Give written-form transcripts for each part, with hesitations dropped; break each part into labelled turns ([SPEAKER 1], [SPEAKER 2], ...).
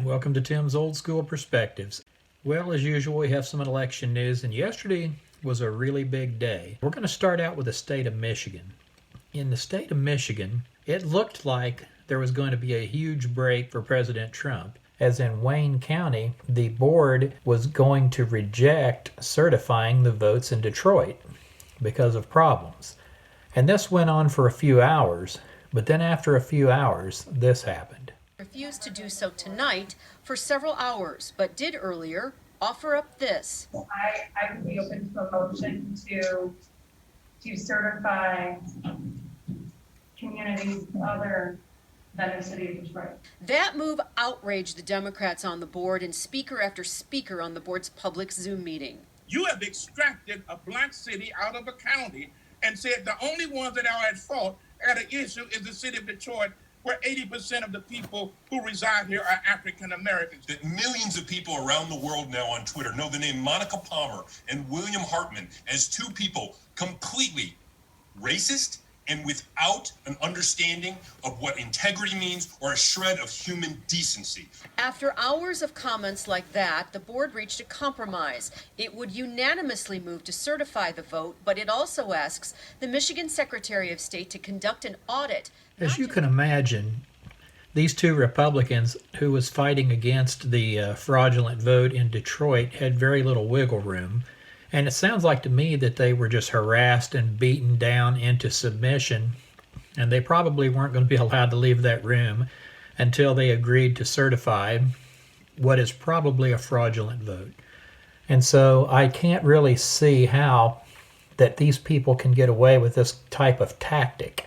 [SPEAKER 1] and welcome to Tim's Old School Perspectives. Well, as usual, we have some election news, and yesterday was a really big day. We're going to start out with the state of Michigan. In the state of Michigan, it looked like there was going to be a huge break for President Trump, as in Wayne County, the board was going to reject certifying the votes in Detroit because of problems. And this went on for a few hours, but then after a few hours, this happened.
[SPEAKER 2] Refused to do so tonight for several hours, but did earlier offer up this.
[SPEAKER 3] I would be open to a motion to certify communities other than the city of Detroit.
[SPEAKER 2] That move outraged the Democrats on the board and speaker after speaker on the board's public Zoom meeting.
[SPEAKER 4] You have extracted a black city out of a county and said the only ones that are at fault at an issue is the city of Detroit, where 80% of the people who reside here are African Americans.
[SPEAKER 5] That millions of people around the world now on Twitter know the name Monica Palmer and William Hartman as two people completely racist and without an understanding of what integrity means or a shred of human decency.
[SPEAKER 2] After hours of comments like that, the board reached a compromise. It would unanimously move to certify the vote, but it also asks the Michigan Secretary of State to conduct an audit.
[SPEAKER 1] As you can imagine, these two Republicans who was fighting against the fraudulent vote in Detroit had very little wiggle room. And it sounds like to me that they were just harassed and beaten down into submission, and they probably weren't going to be allowed to leave that room until they agreed to certify what is probably a fraudulent vote. And so I can't really see how that these people can get away with this type of tactic.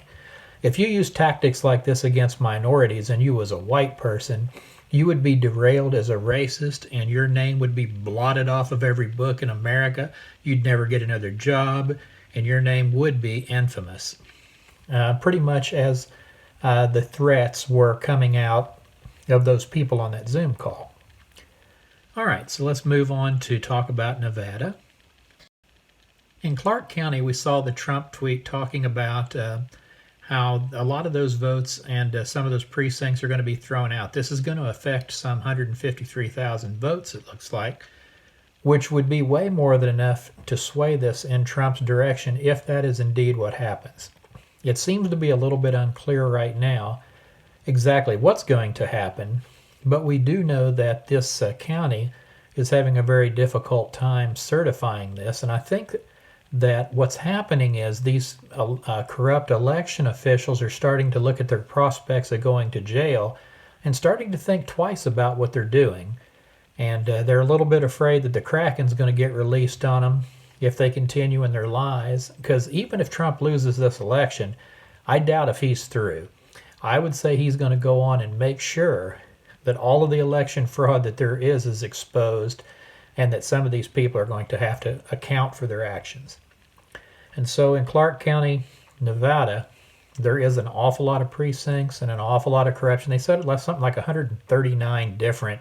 [SPEAKER 1] If you use tactics like this against minorities and you was a white person, you would be derailed as a racist and your name would be blotted off of every book in America. You'd never get another job and your name would be infamous. Pretty much as the threats were coming out of those people on that Zoom call. All right, so let's move on to talk about Nevada. In Clark County, we saw the Trump tweet talking about how a lot of those votes and some of those precincts are going to be thrown out. This is going to affect some 153,000 votes, it looks like, which would be way more than enough to sway this in Trump's direction if that is indeed what happens. It seems to be a little bit unclear right now exactly what's going to happen, but we do know that this county is having a very difficult time certifying this, and I think that what's happening is these corrupt election officials are starting to look at their prospects of going to jail and starting to think twice about what they're doing. And they're a little bit afraid that the Kraken's going to get released on them if they continue in their lies. Because even if Trump loses this election, I doubt if he's through. I would say he's going to go on and make sure that all of the election fraud that there is exposed and that some of these people are going to have to account for their actions. And so in Clark County, Nevada, there is an awful lot of precincts and an awful lot of corruption. They said something like 139 different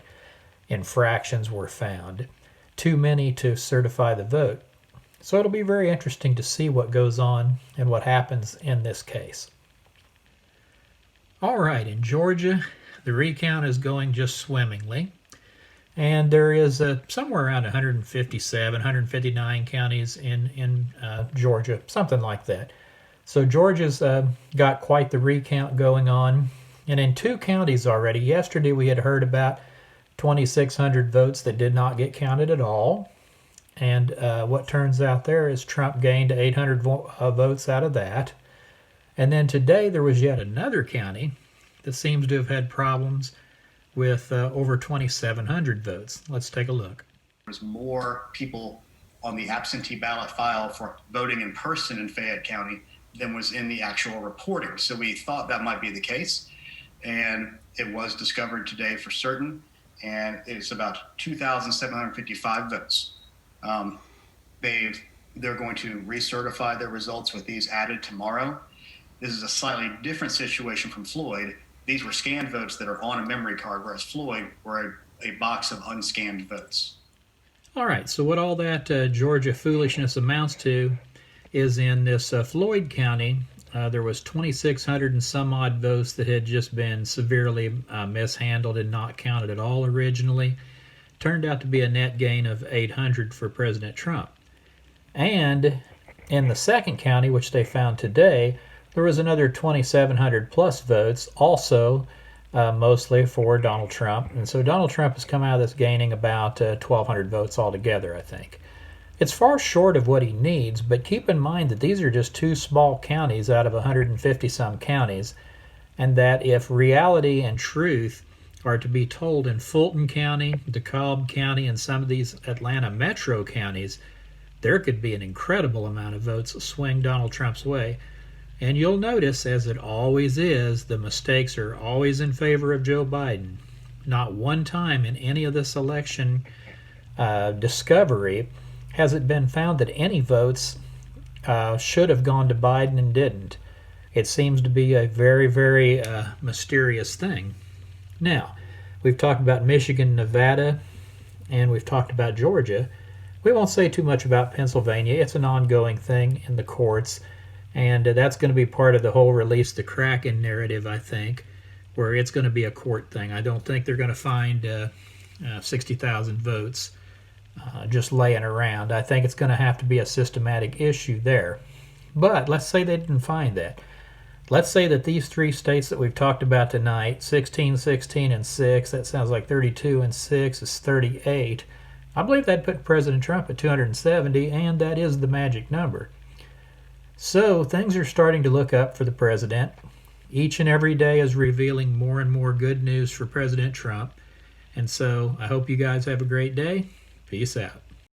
[SPEAKER 1] infractions were found, too many to certify the vote. So it'll be very interesting to see what goes on and what happens in this case. All right, in Georgia, the recount is going just swimmingly. And there is somewhere around 157, 159 counties in Georgia, something like that. So Georgia's got quite the recount going on. And in two counties already, yesterday we had heard about 2,600 votes that did not get counted at all. And what turns out there is Trump gained 800 votes out of that. And then today there was yet another county that seems to have had problems with over 2,700 votes. Let's take a look.
[SPEAKER 6] There's more people on the absentee ballot file for voting in person in Fayette County than was in the actual reporting. So we thought that might be the case, and it was discovered today for certain, and it's about 2,755 votes. They're going to recertify their results with these added tomorrow. This is a slightly different situation from Floyd. These were scanned votes that are on a memory card, whereas Floyd were a box of unscanned votes.
[SPEAKER 1] All right, so what all that Georgia foolishness amounts to is in this Floyd County, there was 2,600 and some odd votes that had just been severely mishandled and not counted at all originally. Turned out to be a net gain of 800 for President Trump. And in the second county, which they found today, there was another 2,700 plus votes, also mostly for Donald Trump. And so Donald Trump has come out of this gaining about 1,200 votes altogether, I think. It's far short of what he needs, but keep in mind that these are just two small counties out of 150 some counties, and that if reality and truth are to be told in Fulton County, DeKalb County, and some of these Atlanta metro counties, there could be an incredible amount of votes swing Donald Trump's way. And you'll notice, as it always is, the mistakes are always in favor of Joe Biden. Not one time in any of this election discovery has it been found that any votes should have gone to Biden and didn't. It seems to be a very, very mysterious thing. Now, we've talked about Michigan, Nevada, and we've talked about Georgia. We won't say too much about Pennsylvania. It's an ongoing thing in the courts, and that's going to be part of the whole release the Kraken narrative, I think, where it's going to be a court thing. I don't think they're going to find 60,000 votes just laying around. I think it's going to have to be a systematic issue there. But let's say they didn't find that. Let's say that these three states that we've talked about tonight, 16, 16, and 6, that sounds like 32 and 6 is 38. I believe that put President Trump at 270, and that is the magic number. So things are starting to look up for the president. Each and every day is revealing more and more good news for President Trump. And so I hope you guys have a great day. Peace out.